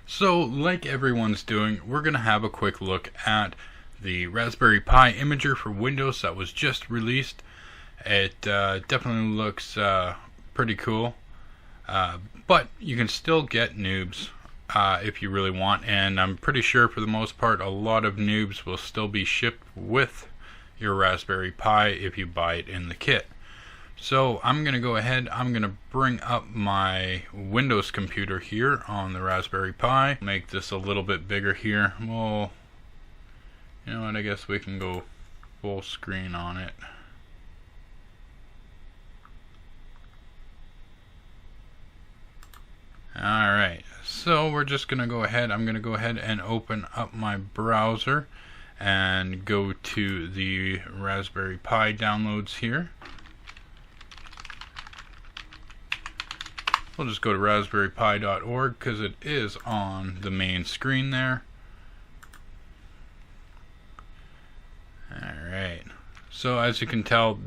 So, like everyone's doing, we're going to have a quick look at the Raspberry Pi Imager for Windows that was just released. It definitely looks pretty cool, but you can still get noobs if you really want, and I'm pretty sure for the most part a lot of noobs will still be shipped with your Raspberry Pi if you buy it in the kit. So I'm going to go ahead, I'm going to bring up my Windows computer here on the Raspberry Pi. Make this a little bit bigger here. Well, you know what, I guess we can go full screen on it. Alright, so we're just going to go ahead, I'm going to go ahead and open up my browser and go to the Raspberry Pi downloads here. We'll just go to raspberrypi.org because it is on the main screen there. Alright, so as you can tell,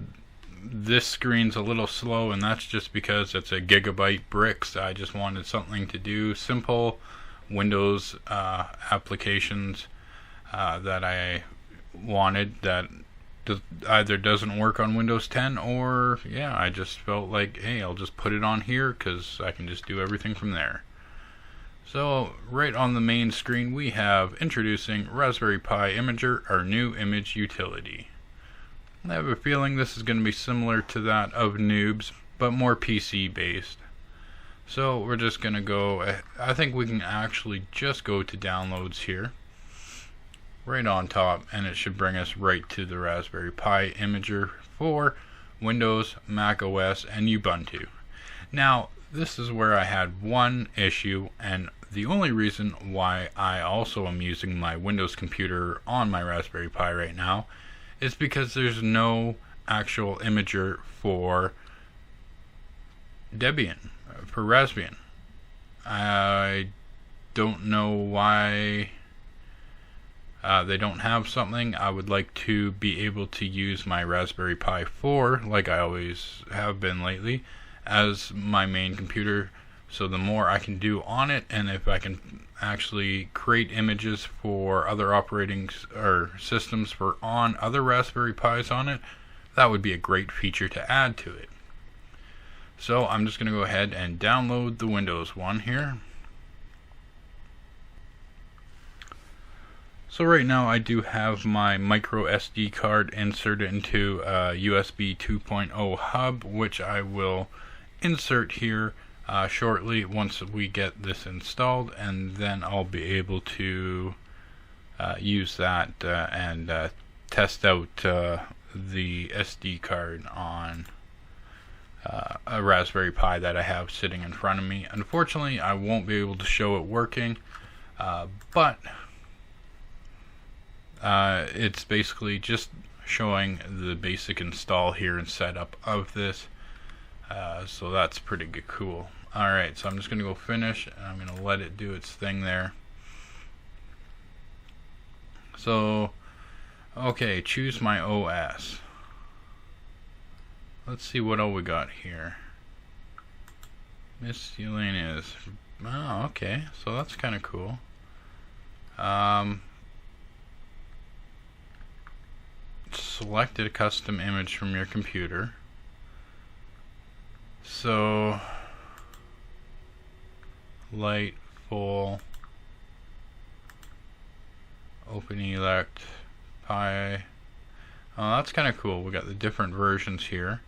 this screen's a little slow, and that's just because it's a gigabyte bricks. I just wanted something to do simple Windows applications that I wanted that either doesn't work on Windows 10, or yeah, I just felt like, hey, I'll just put it on here because I can just do everything from there. So right on the main screen we have introducing Raspberry Pi Imager, our new image utility. I have a feeling this is going to be similar to that of Noobs, but more PC based. So we're just going to go, I think we can actually just go to downloads here, right on top, and it should bring us right to the Raspberry Pi Imager for Windows, Mac OS, and Ubuntu. Now, this is where I had one issue, and the only reason why I also am using my Windows computer on my Raspberry Pi right now is because there's no actual imager for Debian, for Raspbian. I don't know why they don't have something. I would like to be able to use my Raspberry Pi 4, like I always have been lately, as my main computer. So the more I can do on it, and if I can actually create images for other operating or systems for on other Raspberry Pis on it, that would be a great feature to add to it. So I'm just going to go ahead and download the Windows one here. So right now I do have my micro SD card inserted into a USB 2.0 hub, which I will insert here shortly once we get this installed, and then I'll be able to use that and test out the SD card on a Raspberry Pi that I have sitting in front of me. Unfortunately, I won't be able to show it working, but it's basically just showing the basic install here and setup of this, so that's pretty good, cool. Alright, so I'm just going to go finish, and I'm going to let it do its thing there. So, okay, choose my OS. Let's see what all we got here. Miscellaneous. Oh, okay, so that's kind of cool. Select a custom image from your computer. So, light, full, open elect, Pi. Oh, that's kind of cool. We got the different versions here.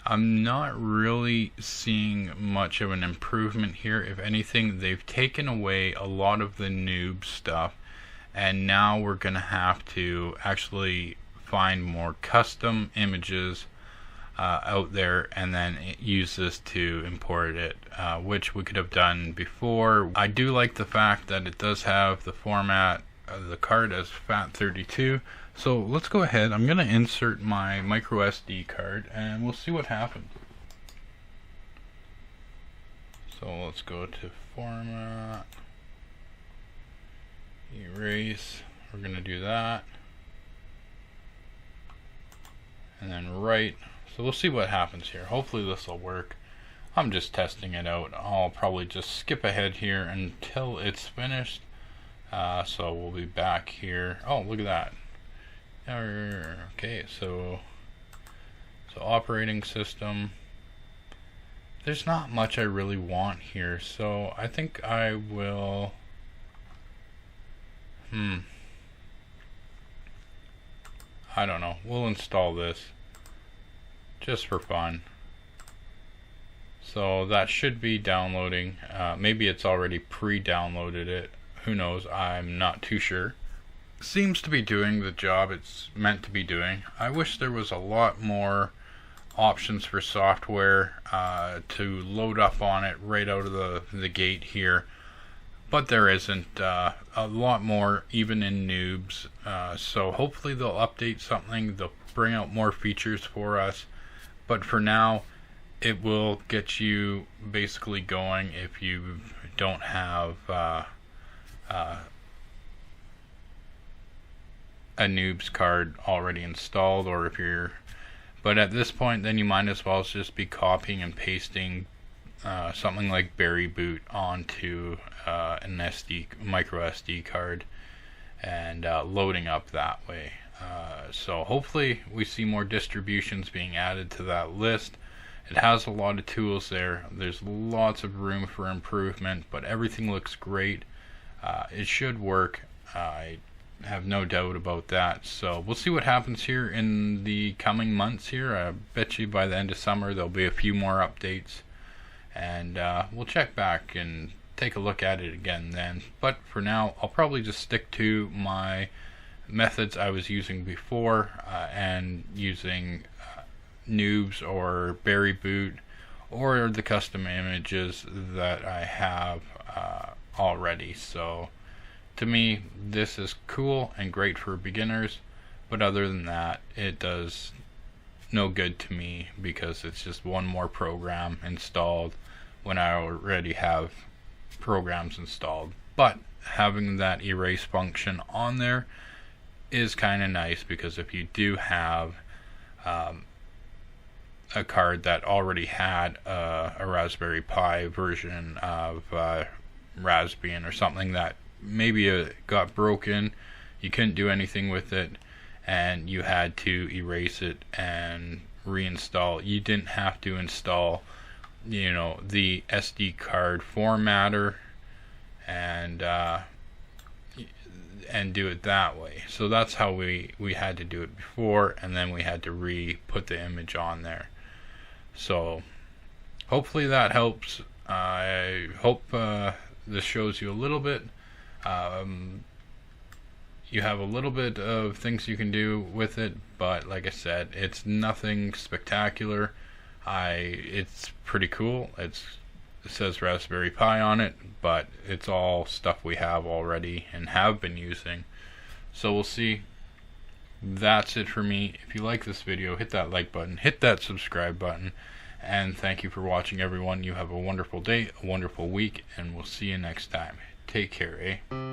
I'm not really seeing much of an improvement here. If anything, they've taken away a lot of the noob stuff, and now we're going to have to actually find more custom images out there and then use this to import it, which we could have done before. I do like the fact that it does have the format of the card as FAT32. So let's go ahead. I'm going to insert my micro SD card and we'll see what happens. So let's go to format. erase. We're going to do that. And then right. So we'll see what happens here. Hopefully this will work. I'm just testing it out. I'll probably just skip ahead here until it's finished. So we'll be back here. Oh, look at that. Okay, so operating system. There's not much I really want here, so I think I will. I don't know. We'll install this just for fun. So that should be downloading. Maybe it's already pre-downloaded it. Who knows? I'm not too sure. Seems to be doing the job it's meant to be doing. I wish there was a lot more options for software to load up on it right out of the gate here. But there isn't. A lot more even in noobs. So hopefully they'll update something. They'll bring out more features for us. But for now, it will get you basically going if you don't have a noobs card already installed, or if you're. But at this point, then you might as well just be copying and pasting something like Berry Boot onto an micro SD card and loading up that way. So hopefully we see more distributions being added to that list. It has a lot of tools there. There's lots of room for improvement, but everything looks great. It should work. I have no doubt about that. So we'll see what happens here in the coming months here. I bet you by the end of summer there'll be a few more updates, and we'll check back and take a look at it again then. But for now, I'll probably just stick to my methods I was using before, and using noobs or Berry Boot or the custom images that I have already. So to me, this is cool and great for beginners, but other than that, it does no good to me because it's just one more program installed when I already have programs installed. But having that erase function on there is kind of nice, because if you do have a card that already had a Raspberry Pi version of Raspbian or something that maybe it got broken, you couldn't do anything with it, and you had to erase it and reinstall. You didn't have to install, you know, the SD card formatter and do it that way. So that's how we had to do it before, and then we had to put the image on there. So hopefully that helps. I hope this shows you a little bit. You have a little bit of things you can do with it, but like I said, it's nothing spectacular. It's pretty cool. It says Raspberry Pi on it, but it's all stuff we have already and have been using. So we'll see. That's it for me. If you like this video, hit that like button, hit that subscribe button, and thank you for watching, everyone. You have a wonderful day, a wonderful week, and we'll see you next time. Take care, eh?